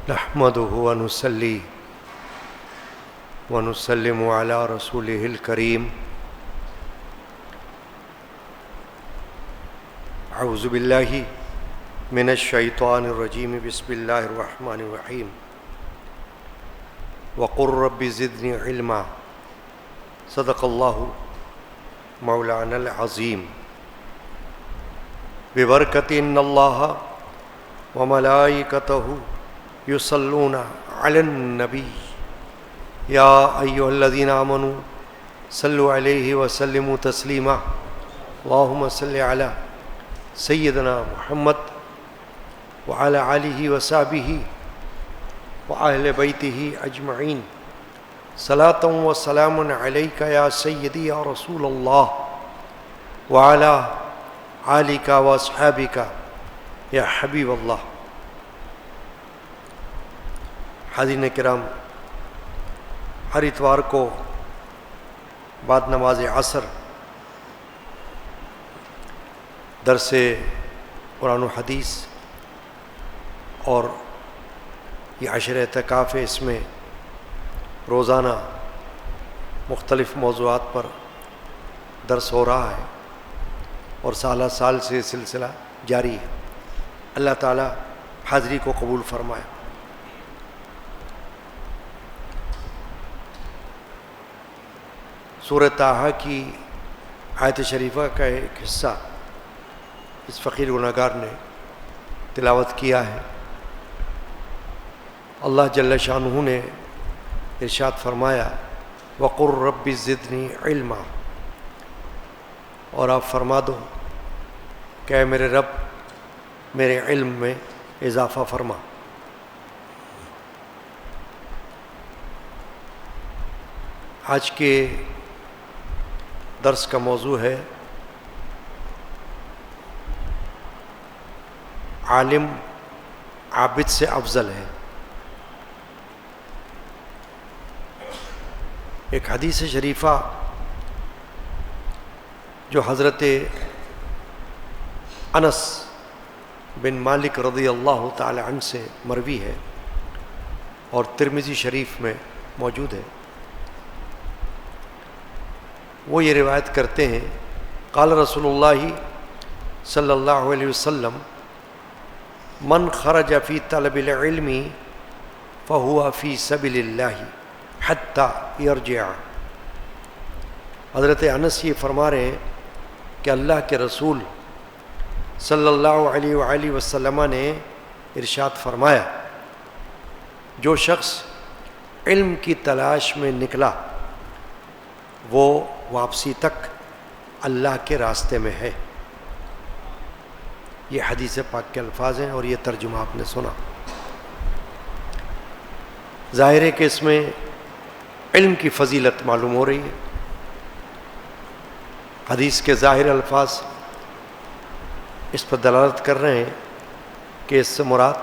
نحمده ونصلي ونسلم على رسوله الكريم. اعوذ باللہ من الشیطان الرجیم. بسم اللہ الرحمن الرحیم. وقل رب زدنی علما. صدق اللہ مولانا العظیم. ببرکت ان اللہ وملائکتہ یصلون علی النبی یا ایھا الذین آمنوا صلوا علیہ وسلموا تسلیما. اللہم صل علی سیدنا محمد وعلی آلہ وصحبہ وأہل بیتہ اجمعین. صلاۃ و سلام علیک یا سیدی یا رسول اللہ وعلی آلک واصحابک یا حبیب اللہ. حاضرین کرام، ہر اتوار کو بعد نماز عصر درس قرآن و حدیث اور یہ عشر اعتکاف ہے، اس میں روزانہ مختلف موضوعات پر درس ہو رہا ہے اور سالہ سال سے سلسلہ جاری ہے. اللہ تعالی حاضری کو قبول فرمائے. سورہ طٰہٰ کی آیت شریفہ کا ایک حصہ اس فقیر گناہگار نے تلاوت کیا ہے. اللہ جل شانہ نے ارشاد فرمایا وقل رب زدنی علما، اور آپ فرما دو کہ اے میرے رب میرے علم میں اضافہ فرما. آج کے درس کا موضوع ہے عالم عابد سے افضل ہے. ایک حدیث شریفہ جو حضرت انس بن مالک رضی اللہ تعالی عنہ سے مروی ہے اور ترمذی شریف میں موجود ہے. وہ یہ روایت کرتے ہیں قال رسول اللہ صلی اللہ علیہ وسلم من خرج فی طلب العلم فہو فی سبیل اللہ حتی یرجع. حضرت انس یہ فرما رہے ہیں کہ اللہ کے رسول صلی اللہ علیہ وآلہ وسلم نے ارشاد فرمایا جو شخص علم کی تلاش میں نکلا وہ واپسی تک اللہ کے راستے میں ہے. یہ حدیث پاک کے الفاظ ہیں اور یہ ترجمہ آپ نے سنا. ظاہر ہے کہ اس میں علم کی فضیلت معلوم ہو رہی ہے. حدیث کے ظاہر الفاظ اس پر دلالت کر رہے ہیں کہ اس سے مراد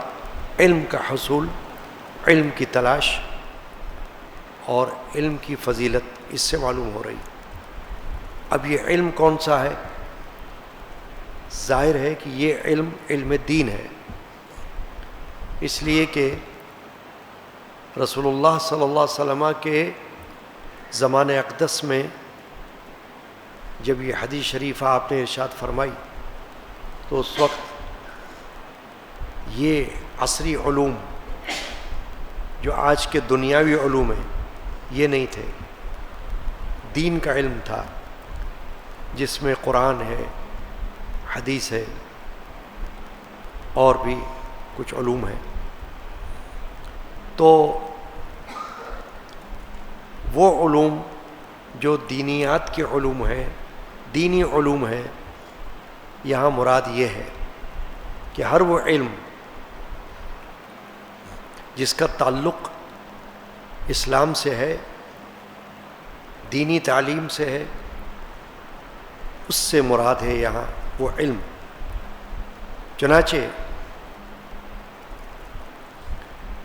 علم کا حصول، علم کی تلاش اور علم کی فضیلت اس سے معلوم ہو رہی. اب یہ علم کون سا ہے؟ ظاہر ہے کہ یہ علم دین ہے، اس لیے کہ رسول اللہ صلی اللہ علیہ وسلم کے زمان اقدس میں جب یہ حدیث شریفہ آپ نے ارشاد فرمائی تو اس وقت یہ عصری علوم جو آج کے دنیاوی علوم ہیں یہ نہیں تھے. دین کا علم تھا جس میں قرآن ہے، حدیث ہے اور بھی کچھ علوم ہیں. تو وہ علوم جو دینیات کے علوم ہیں، دینی علوم ہیں، یہاں مراد یہ ہے کہ ہر وہ علم جس کا تعلق اسلام سے ہے، دینی تعلیم سے ہے، اس سے مراد ہے یہاں وہ علم. چنانچہ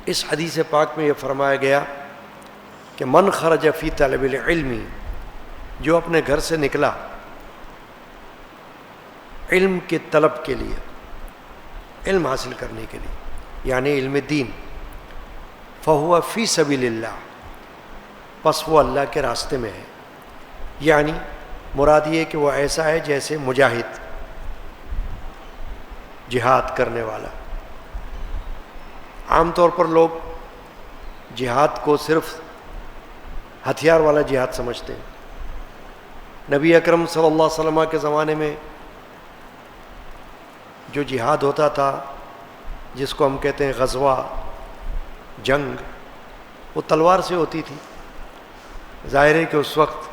اس حدیث پاک میں یہ فرمایا گیا کہ من خرج فی طلب العلم، جو اپنے گھر سے نکلا علم کے طلب کے لیے، علم حاصل کرنے کے لیے، یعنی علم دین، فہو فی سبیل اللہ، پس وہ اللہ کے راستے میں ہے. یعنی مراد یہ کہ وہ ایسا ہے جیسے مجاہد، جہاد کرنے والا. عام طور پر لوگ جہاد کو صرف ہتھیار والا جہاد سمجھتے ہیں. نبی اکرم صلی اللہ علیہ وسلم کے زمانے میں جو جہاد ہوتا تھا، جس کو ہم کہتے ہیں غزوہ، جنگ، وہ تلوار سے ہوتی تھی. ظاہر ہے کہ اس وقت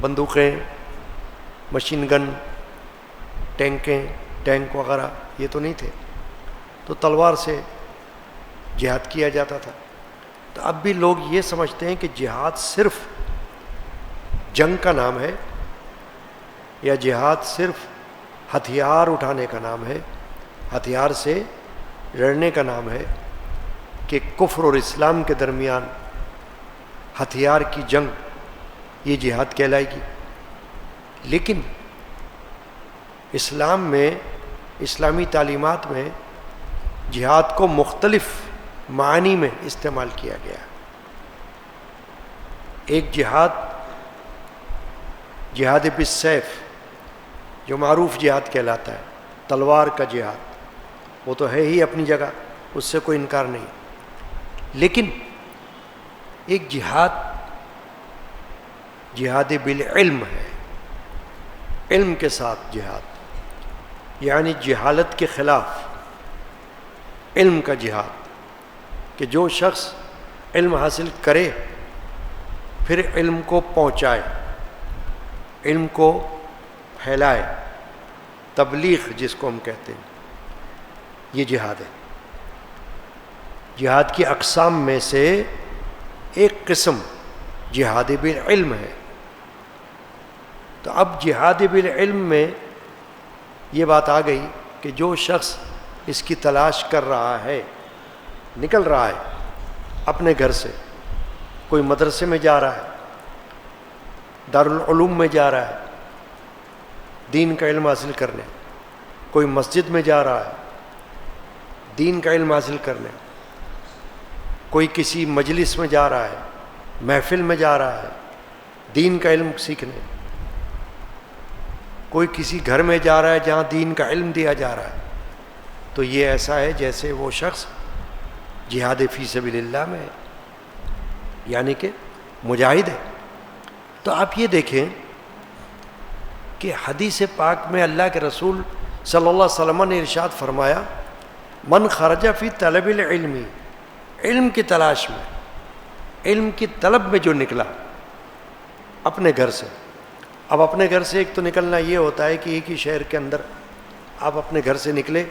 بندوقیں، مشین گن، ٹینک وغیرہ یہ تو نہیں تھے، تو تلوار سے جہاد کیا جاتا تھا. تو اب بھی لوگ یہ سمجھتے ہیں کہ جہاد صرف جنگ کا نام ہے، یا جہاد صرف ہتھیار اٹھانے کا نام ہے، ہتھیار سے لڑنے کا نام ہے، کہ کفر اور اسلام کے درمیان ہتھیار کی جنگ یہ جہاد کہلائے گی. لیکن اسلام میں، اسلامی تعلیمات میں جہاد کو مختلف معنی میں استعمال کیا گیا. ایک جہاد بالسیف جو معروف جہاد کہلاتا ہے، تلوار کا جہاد، وہ تو ہے ہی اپنی جگہ، اس سے کوئی انکار نہیں. لیکن ایک جہاد بالعلم ہے، علم کے ساتھ جہاد، یعنی جہالت کے خلاف علم کا جہاد، کہ جو شخص علم حاصل کرے پھر علم کو پہنچائے، علم کو پھیلائے، تبلیغ جس کو ہم کہتے ہیں، یہ جہاد ہے. جہاد کی اقسام میں سے ایک قسم جہاد بالعلم ہے. تو اب جہاد بالعلم میں یہ بات آ گئی کہ جو شخص اس کی تلاش کر رہا ہے، نکل رہا ہے اپنے گھر سے، کوئی مدرسے میں جا رہا ہے، دارالعلوم میں جا رہا ہے دین کا علم حاصل کرنے، کوئی مسجد میں جا رہا ہے دین کا علم حاصل کرنے، کوئی کسی مجلس میں جا رہا ہے، محفل میں جا رہا ہے دین کا علم سیکھنے، کوئی کسی گھر میں جا رہا ہے جہاں دین کا علم دیا جا رہا ہے، تو یہ ایسا ہے جیسے وہ شخص جہاد فی سبیل اللہ میں ہے، یعنی کہ مجاہد ہے. تو آپ یہ دیکھیں کہ حدیث پاک میں اللہ کے رسول صلی اللہ علیہ وسلم نے ارشاد فرمایا، من خرج فی طلب العلم، علم کی تلاش میں، علم کی طلب میں جو نکلا اپنے گھر سے. اب اپنے گھر سے ایک تو نکلنا یہ ہوتا ہے کہ ایک ہی شہر کے اندر آپ اپنے گھر سے نکلے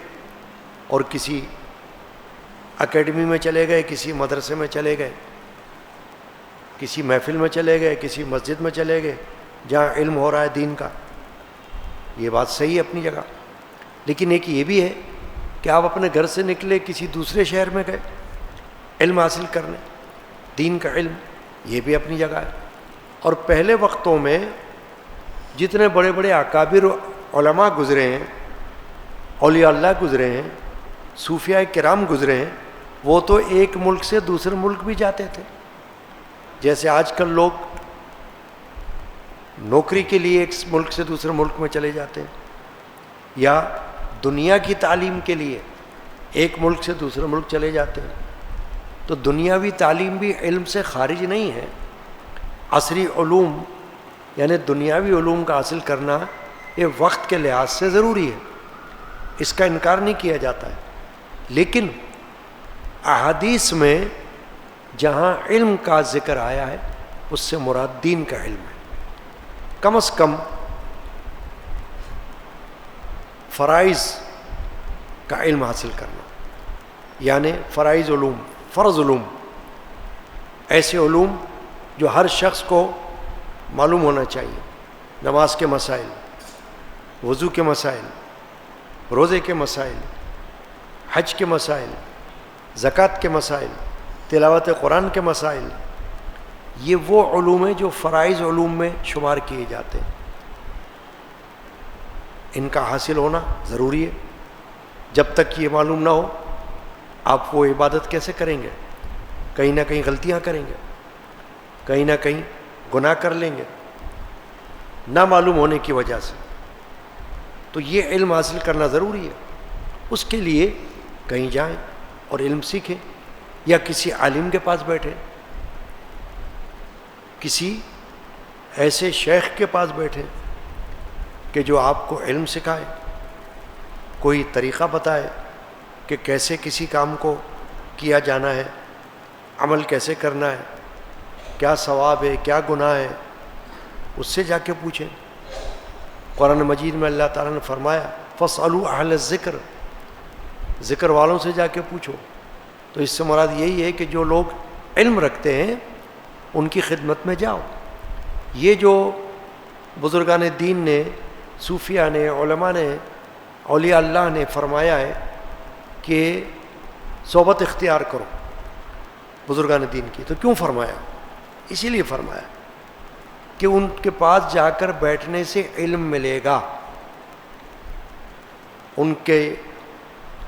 اور کسی اکیڈمی میں چلے گئے، کسی مدرسے میں چلے گئے، کسی محفل میں چلے گئے، کسی مسجد میں چلے گئے جہاں علم ہو رہا ہے دین کا. یہ بات صحیح ہے اپنی جگہ. لیکن ایک یہ بھی ہے کہ آپ اپنے گھر سے نکلے، کسی دوسرے شہر میں گئے علم حاصل کرنے، دین کا علم، یہ بھی اپنی جگہ ہے. اور پہلے وقتوں میں جتنے بڑے بڑے اکابر علماء گزرے ہیں، اولیاء اللہ گزرے ہیں، صوفیاء کرام گزرے ہیں، وہ تو ایک ملک سے دوسرے ملک بھی جاتے تھے. جیسے آج کل لوگ نوکری کے لیے ایک ملک سے دوسرے ملک میں چلے جاتے ہیں، یا دنیا کی تعلیم کے لیے ایک ملک سے دوسرے ملک چلے جاتے ہیں. تو دنیاوی تعلیم بھی علم سے خارج نہیں ہے. عصری علوم یعنی دنیاوی علوم کا حاصل کرنا یہ وقت کے لحاظ سے ضروری ہے، اس کا انکار نہیں کیا جاتا ہے. لیکن احادیث میں جہاں علم کا ذکر آیا ہے اس سے مراد دین کا علم ہے. کم از کم فرائض کا علم حاصل کرنا، یعنی فرائض علوم، فرض علوم، ایسے علوم جو ہر شخص کو معلوم ہونا چاہیے. نماز کے مسائل، وضو کے مسائل، روزے کے مسائل، حج کے مسائل، زکوٰۃ کے مسائل، تلاوت قرآن کے مسائل، یہ وہ علوم ہیں جو فرائض علوم میں شمار کیے جاتے ہیں. ان کا حاصل ہونا ضروری ہے. جب تک یہ معلوم نہ ہو آپ وہ عبادت کیسے کریں گے؟ کہیں نہ کہیں غلطیاں کریں گے، کہیں نہ کہیں گناہ کر لیں گے نہ معلوم ہونے کی وجہ سے. تو یہ علم حاصل کرنا ضروری ہے. اس کے لیے کہیں جائیں اور علم سیکھیں، یا کسی عالم کے پاس بیٹھیں، کسی ایسے شیخ کے پاس بیٹھیں کہ جو آپ کو علم سکھائے، کوئی طریقہ بتائے کہ کیسے کسی کام کو کیا جانا ہے، عمل کیسے کرنا ہے، کیا ثواب ہے، کیا گناہ ہے، اس سے جا کے پوچھیں. قرآن مجید میں اللہ تعالیٰ نے فرمایا فَاسْأَلُوا أَهْلَ الذِّكْرِ، ذکر والوں سے جا کے پوچھو. تو اس سے مراد یہی ہے کہ جو لوگ علم رکھتے ہیں ان کی خدمت میں جاؤ. یہ جو بزرگان دین نے، صوفیاء نے، علماء نے، اولیاء اللہ نے فرمایا ہے کہ صحبت اختیار کرو بزرگان دین کی، تو کیوں فرمایا؟ اسی لیے فرمایا کہ ان کے پاس جا کر بیٹھنے سے علم ملے گا، ان کے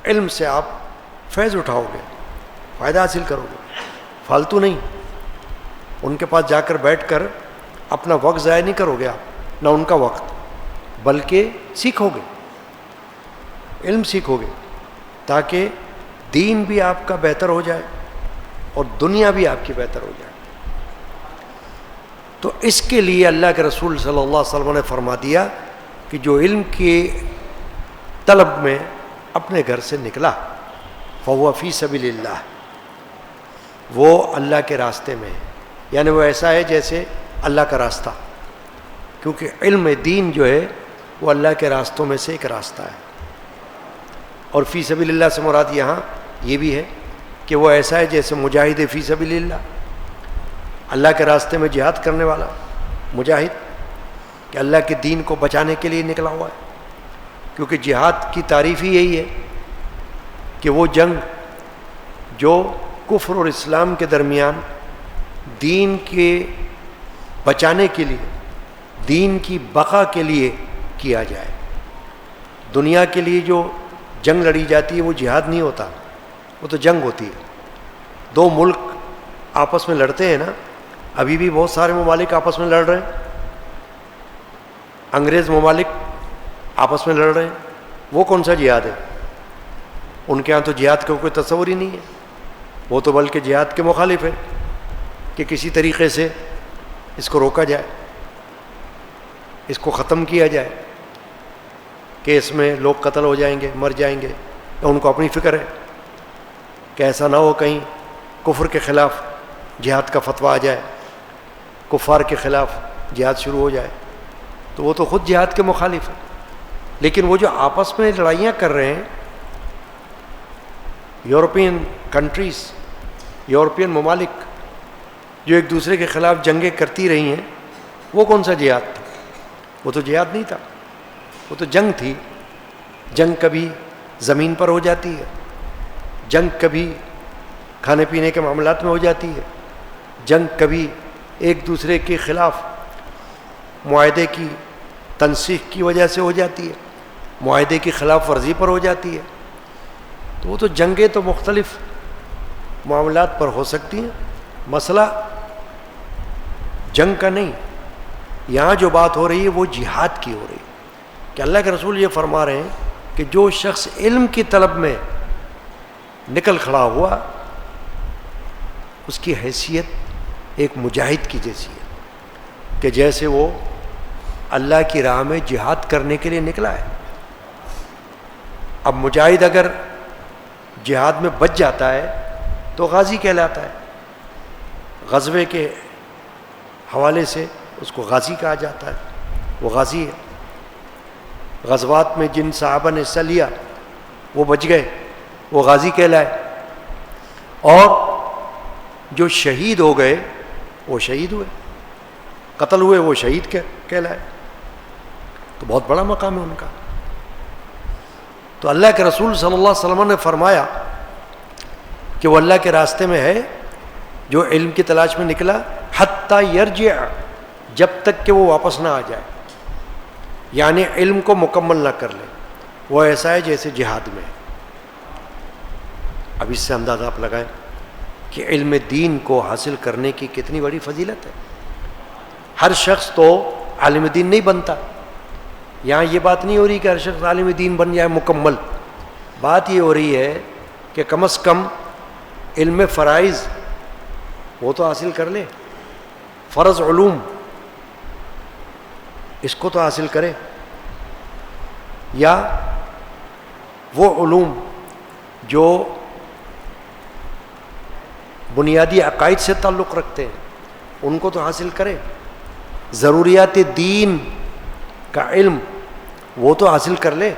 علم سے آپ فیض اٹھاؤ گے، فائدہ حاصل کرو گے، فالتو نہیں. ان کے پاس جا کر بیٹھ کر اپنا وقت ضائع نہیں کرو گے آپ، نہ ان کا وقت، بلکہ سیکھو گے، علم سیکھو گے، تاکہ دین بھی آپ کا بہتر ہو جائے اور دنیا بھی آپ کی بہتر ہو جائے. تو اس کے لیے اللہ کے رسول صلی اللہ علیہ وسلم نے فرما دیا کہ جو علم کی طلب میں اپنے گھر سے نکلا فَهُوَ فِي سَبِيلِ اللَّهِ، وہ اللہ کے راستے میں ہے. یعنی وہ ایسا ہے جیسے اللہ کا راستہ، کیونکہ علم دین جو ہے وہ اللہ کے راستوں میں سے ایک راستہ ہے. اور فی سبیل اللہ سے مراد یہاں یہ بھی ہے کہ وہ ایسا ہے جیسے مجاہد فی سبیل اللہ، اللہ کے راستے میں جہاد کرنے والا مجاہد، کہ اللہ کے دین کو بچانے کے لیے نکلا ہوا ہے. کیونکہ جہاد کی تعریف ہی یہی ہے کہ وہ جنگ جو کفر اور اسلام کے درمیان دین کے بچانے کے لیے، دین کی بقا کے لیے کیا جائے. دنیا کے لیے جو جنگ لڑی جاتی ہے وہ جہاد نہیں ہوتا، وہ تو جنگ ہوتی ہے. دو ملک آپس میں لڑتے ہیں نا، ابھی بھی بہت سارے ممالک آپس میں لڑ رہے ہیں، انگریز ممالک آپس میں لڑ رہے ہیں. وہ کون سا جہاد ہے؟ ان کے ہاں تو جہاد کا کوئی تصور ہی نہیں ہے. وہ تو بلکہ جہاد کے مخالف ہے کہ کسی طریقے سے اس کو روکا جائے، اس کو ختم کیا جائے، کہ اس میں لوگ قتل ہو جائیں گے، مر جائیں گے. ان کو اپنی فکر ہے کہ ایسا نہ ہو کہیں کفر کے خلاف جہاد کا فتویٰ آ جائے، کفار کے خلاف جہاد شروع ہو جائے. تو وہ تو خود جہاد کے مخالف ہے. لیکن وہ جو آپس میں لڑائیاں کر رہے ہیں، یورپین کنٹریز، یورپین ممالک جو ایک دوسرے کے خلاف جنگیں کرتی رہی ہیں، وہ کون سا جہاد تھا؟ وہ تو جہاد نہیں تھا، وہ تو جنگ تھی. جنگ کبھی زمین پر ہو جاتی ہے، جنگ کبھی کھانے پینے کے معاملات میں ہو جاتی ہے، جنگ کبھی ایک دوسرے کے خلاف معاہدے کی تنسیخ کی وجہ سے ہو جاتی ہے، معاہدے کی خلاف ورزی پر ہو جاتی ہے. تو وہ تو جنگیں تو مختلف معاملات پر ہو سکتی ہیں. مسئلہ جنگ کا نہیں، یہاں جو بات ہو رہی ہے وہ جہاد کی ہو رہی ہے. کہ اللہ کے رسول یہ فرما رہے ہیں کہ جو شخص علم کی طلب میں نکل کھڑا ہوا، اس کی حیثیت ایک مجاہد کی جیسی ہے، کہ جیسے وہ اللہ کی راہ میں جہاد کرنے کے لیے نکلا ہے. اب مجاہد اگر جہاد میں بچ جاتا ہے تو غازی کہلاتا ہے. غزوے کے حوالے سے اس کو غازی کہا جاتا ہے، وہ غازی ہے. غزوات میں جن صحابہ نے حصہ لیا وہ بچ گئے، وہ غازی کہلائے. اور جو شہید ہو گئے وہ شہید ہوئے، قتل ہوئے وہ شہید کہلائے. تو بہت بڑا مقام ہے ان کا. تو اللہ کے رسول صلی اللہ علیہ وسلم نے فرمایا کہ وہ اللہ کے راستے میں ہے جو علم کی تلاش میں نکلا، حتی یرجع، جب تک کہ وہ واپس نہ آ جائے، یعنی علم کو مکمل نہ کر لے. وہ ایسا ہے جیسے جہاد میں. اب اس سے اندازہ آپ لگائیں کہ علم دین کو حاصل کرنے کی کتنی بڑی فضیلت ہے. ہر شخص تو عالم دین نہیں بنتا. یہاں یہ بات نہیں ہو رہی کہ ہر شخص عالم دین بن جائے مکمل. بات یہ ہو رہی ہے کہ کم از کم علم فرائض وہ تو حاصل کر لے, فرض علوم اس کو تو حاصل کرے, یا وہ علوم جو بنیادی عقائد سے تعلق رکھتے ہیں ان کو تو حاصل کرے. ضروریات دین کا علم وہ تو حاصل کر لے,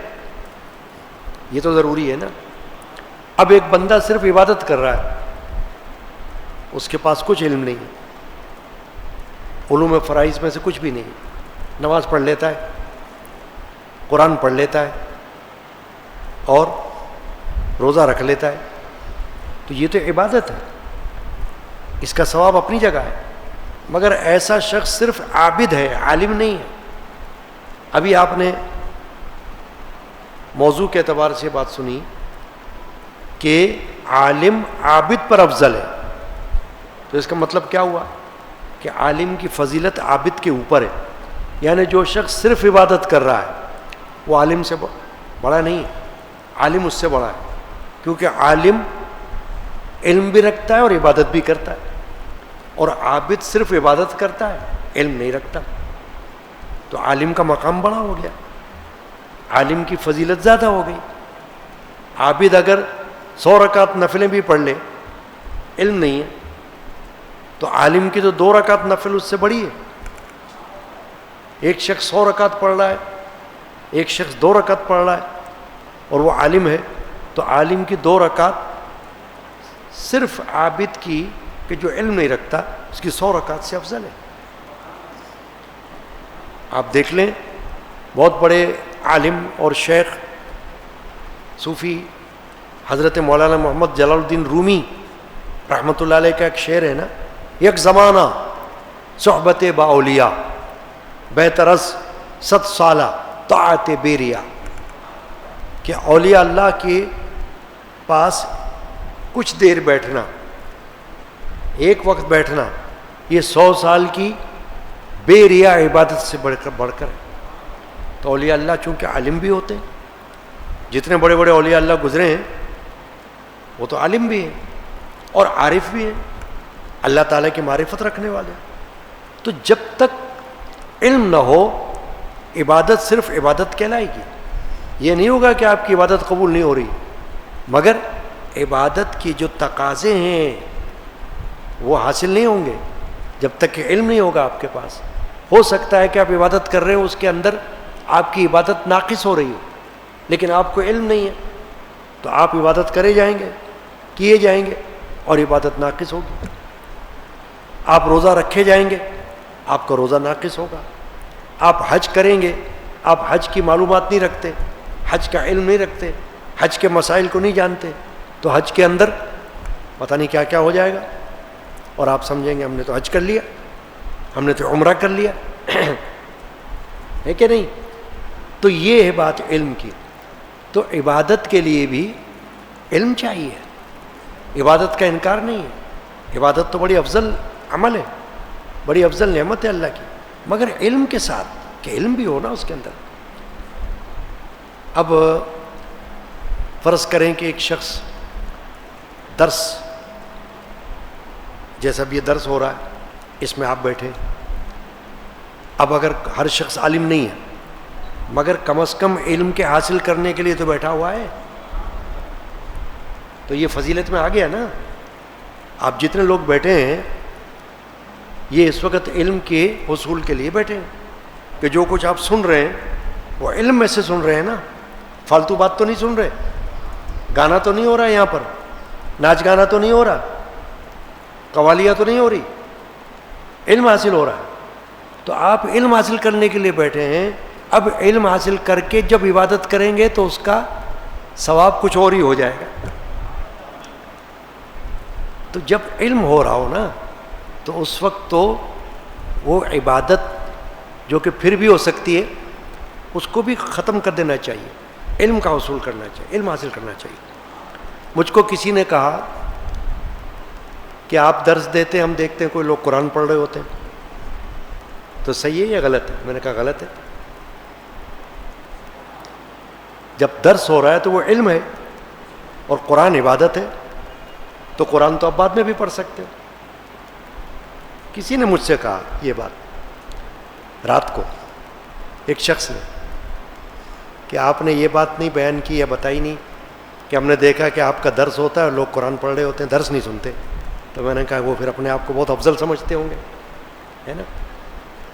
یہ تو ضروری ہے نا. اب ایک بندہ صرف عبادت کر رہا ہے, اس کے پاس کچھ علم نہیں, علوم فرائض میں سے کچھ بھی نہیں. نماز پڑھ لیتا ہے, قرآن پڑھ لیتا ہے اور روزہ رکھ لیتا ہے, تو یہ تو عبادت ہے, اس کا ثواب اپنی جگہ ہے. مگر ایسا شخص صرف عابد ہے, عالم نہیں ہے. ابھی آپ نے موضوع کے اعتبار سے بات سنی کہ عالم عابد پر افضل ہے, تو اس کا مطلب کیا ہوا کہ عالم کی فضیلت عابد کے اوپر ہے. یعنی جو شخص صرف عبادت کر رہا ہے وہ عالم سے بڑا نہیں ہے, عالم اس سے بڑا ہے, کیونکہ عالم علم بھی رکھتا ہے اور عبادت بھی کرتا ہے, اور عابد صرف عبادت کرتا ہے, علم نہیں رکھتا. تو عالم کا مقام بڑا ہو گیا, عالم کی فضیلت زیادہ ہو گئی. عابد اگر 100 رکعت نفلیں بھی پڑھ لے, علم نہیں ہے, تو عالم کی تو 2 رکعت نفل اس سے بڑی ہے. ایک شخص 100 رکعت پڑھ رہا ہے, ایک شخص 2 رکعت پڑھ رہا ہے, اور وہ عالم ہے, تو عالم کی 2 رکعت صرف عابد کی کہ جو علم نہیں رکھتا اس کی 100 رکعت سے افضل ہے. آپ دیکھ لیں, بہت بڑے عالم اور شیخ صوفی حضرت مولانا محمد جلال الدین رومی رحمۃ اللہ علیہ کا ایک شعر ہے نا, یک زمانہ صحبت با اولیاء بہترس 100 سالہ طاعت بیریا, کہ اولیاء اللہ کے پاس کچھ دیر بیٹھنا, ایک وقت بیٹھنا, یہ 100 سال کی بے ریا عبادت سے بڑھ کر ہے. تو اولیاء اللہ چونکہ عالم بھی ہوتے ہیں, جتنے بڑے بڑے اولیاء اللہ گزرے ہیں وہ تو عالم بھی ہیں اور عارف بھی ہیں, اللہ تعالیٰ کی معرفت رکھنے والے. تو جب تک علم نہ ہو عبادت صرف عبادت کہلائے گی. یہ نہیں ہوگا کہ آپ کی عبادت قبول نہیں ہو رہی, مگر عبادت کی جو تقاضے ہیں وہ حاصل نہیں ہوں گے جب تک کہ علم نہیں ہوگا آپ کے پاس. ہو سکتا ہے کہ آپ عبادت کر رہے ہو, اس کے اندر آپ کی عبادت ناقص ہو رہی ہو, لیکن آپ کو علم نہیں ہے, تو آپ عبادت کرے جائیں گے, کیے جائیں گے, اور عبادت ناقص ہوگی. آپ روزہ رکھے جائیں گے, آپ کا روزہ ناقص ہوگا. آپ حج کریں گے, آپ حج کی معلومات نہیں رکھتے, حج کا علم نہیں رکھتے, حج کے مسائل کو نہیں جانتے, تو حج کے اندر پتہ نہیں کیا کیا ہو جائے گا, اور آپ سمجھیں گے ہم نے تو حج کر لیا, ہم نے تو عمرہ کر لیا ہے کہ نہیں. تو یہ ہے بات علم کی. تو عبادت کے لیے بھی علم چاہیے, عبادت کا انکار نہیں ہے. عبادت تو بڑی افضل عمل ہے, بڑی افضل نعمت ہے اللہ کی, مگر علم کے ساتھ, کہ علم بھی ہونا اس کے اندر. اب فرض کریں کہ ایک شخص درس, جیسا بھی یہ درس ہو رہا ہے اس میں آپ بیٹھے, اب اگر ہر شخص عالم نہیں ہے مگر کم از کم علم کے حاصل کرنے کے لیے تو بیٹھا ہوا ہے, تو یہ فضیلت میں آ گیا نا. آپ جتنے لوگ بیٹھے ہیں یہ اس وقت علم کے حصول کے لیے بیٹھے ہیں, کہ جو کچھ آپ سن رہے ہیں وہ علم میں سے سن رہے ہیں نا, فالتو بات تو نہیں سن رہے, گانا تو نہیں ہو رہا ہے یہاں پر, ناچ گانا تو نہیں ہو رہا, قوالیاں تو نہیں ہو رہی, علم حاصل ہو رہا ہے. تو آپ علم حاصل کرنے کے لیے بیٹھے ہیں. اب علم حاصل کر کے جب عبادت کریں گے تو اس کا ثواب کچھ اور ہی ہو جائے گا. تو جب علم ہو رہا ہو نا تو اس وقت تو وہ عبادت جو کہ پھر بھی ہو سکتی ہے اس کو بھی ختم کر دینا چاہیے, علم کا حصول کرنا چاہیے, علم حاصل کرنا چاہیے. مجھ کو کسی نے کہا کہ آپ درس دیتے ہیں، ہم دیکھتے ہیں کوئی لوگ قرآن پڑھ رہے ہوتے ہیں، تو صحیح ہے یا غلط ہے؟ میں نے کہا غلط ہے. جب درس ہو رہا ہے تو وہ علم ہے اور قرآن عبادت ہے، تو قرآن تو آپ بعد میں بھی پڑھ سکتے ہو. کسی نے مجھ سے کہا یہ بات رات کو، ایک شخص نے، کہ آپ نے یہ بات نہیں بیان کی یا بتائی نہیں کہ ہم نے دیکھا کہ آپ کا درس ہوتا ہے اور لوگ قرآن پڑھ رہے ہوتے ہیں، درس نہیں سنتے. تو میں نے کہا وہ پھر اپنے آپ کو بہت افضل سمجھتے ہوں گے، ہے نا،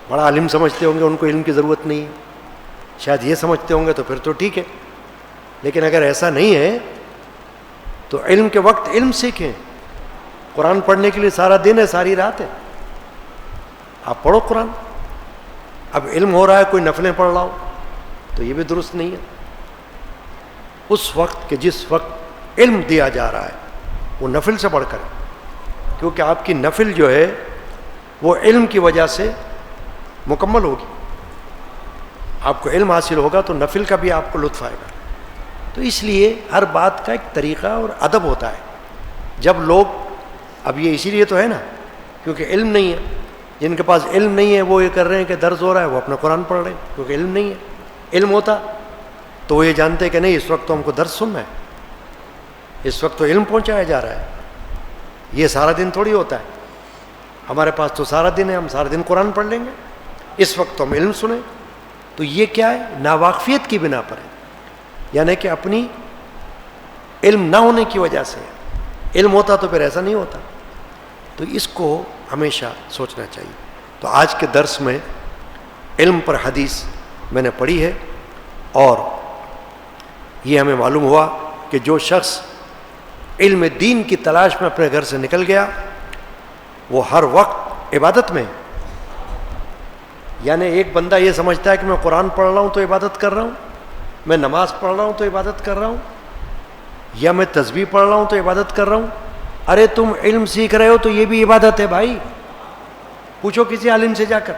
بڑا عالم سمجھتے ہوں گے، ان کو علم کی ضرورت نہیں ہے، شاید یہ سمجھتے ہوں گے، تو پھر تو ٹھیک ہے. لیکن اگر ایسا نہیں ہے تو علم کے وقت علم سیکھیں. قرآن پڑھنے کے لیے سارا دن ہے، ساری رات ہے، آپ پڑھو قرآن. اب علم ہو رہا ہے کوئی نفلیں پڑھ رہا ہو تو یہ بھی درست نہیں ہے. اس وقت کہ جس وقت علم دیا جا رہا ہے وہ نفل سے بڑھ کر ہے، کیونکہ آپ کی نفل جو ہے وہ علم کی وجہ سے مکمل ہوگی. آپ کو علم حاصل ہوگا تو نفل کا بھی آپ کو لطف آئے گا. تو اس لیے ہر بات کا ایک طریقہ اور ادب ہوتا ہے. جب لوگ، اب یہ اسی لیے تو ہے نا کیونکہ علم نہیں ہے، جن کے پاس علم نہیں ہے وہ یہ کر رہے ہیں کہ درس ہو رہا ہے وہ اپنا قرآن پڑھ رہے ہیں، کیونکہ علم نہیں ہے. علم ہوتا تو وہ یہ جانتے کہ نہیں اس وقت تو ہم کو درس سننا ہے، اس وقت تو علم پہنچایا جا رہا ہے، یہ سارا دن تھوڑی ہوتا ہے، ہمارے پاس تو سارا دن ہے، ہم سارا دن قرآن پڑھ لیں گے، اس وقت تو ہم علم سنیں. تو یہ کیا ہے؟ ناواقفیت کی بنا پر ہے، یعنی کہ اپنی علم نہ ہونے کی وجہ سے. علم ہوتا تو پھر ایسا نہیں ہوتا. تو اس کو ہمیشہ سوچنا چاہیے. تو آج کے درس میں علم پر حدیث میں نے پڑھی ہے، اور یہ ہمیں معلوم ہوا کہ جو شخص علم دین کی تلاش میں اپنے گھر سے نکل گیا وہ ہر وقت عبادت میں. یعنی ایک بندہ یہ سمجھتا ہے کہ میں قرآن پڑھ رہا ہوں تو عبادت کر رہا ہوں، میں نماز پڑھ رہا ہوں تو عبادت کر رہا ہوں، یا میں تسبیح پڑھ رہا ہوں تو عبادت کر رہا ہوں. ارے تم علم سیکھ رہے ہو تو یہ بھی عبادت ہے بھائی. پوچھو کسی عالم سے جا کر،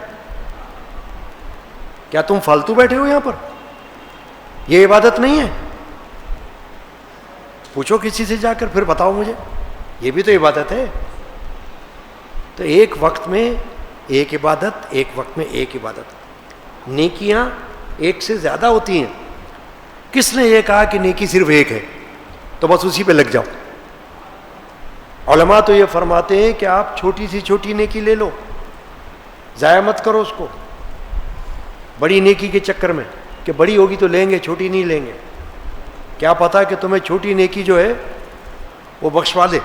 کیا تم فالتو بیٹھے ہو یہاں پر؟ یہ عبادت نہیں ہے؟ پوچھو کسی سے جا کر، پھر بتاؤ مجھے، یہ بھی تو عبادت ہے. تو ایک وقت میں ایک عبادت، ایک وقت میں ایک عبادت. نیکیاں ایک سے زیادہ ہوتی ہیں. کس نے یہ کہا کہ نیکی صرف ایک ہے تو بس اسی پہ لگ جاؤ؟ علماء تو یہ فرماتے ہیں کہ آپ چھوٹی سی چھوٹی نیکی لے لو، ضائع مت کرو اس کو بڑی نیکی کے چکر میں کہ بڑی ہوگی تو لیں گے چھوٹی نہیں لیں گے. کیا پتا کہ تمہیں چھوٹی نیکی جو ہے وہ بخشوا دے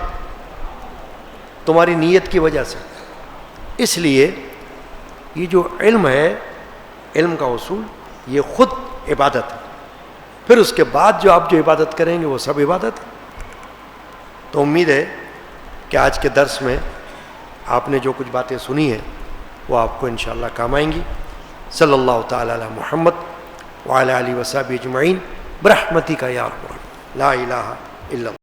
تمہاری نیت کی وجہ سے. اس لیے یہ جو علم ہے، علم کا اصول یہ خود عبادت ہے. پھر اس کے بعد جو آپ جو عبادت کریں گے وہ سب عبادت ہے. تو امید ہے کہ آج کے درس میں آپ نے جو کچھ باتیں سنی ہیں وہ آپ کو انشاءاللہ کام آئیں گی. صلی اللہ تعالی علی محمد وعلی آلہ وصحبہ اجمعین برحمتک یا ارحم الراحمین. لا الہ الا اللہ.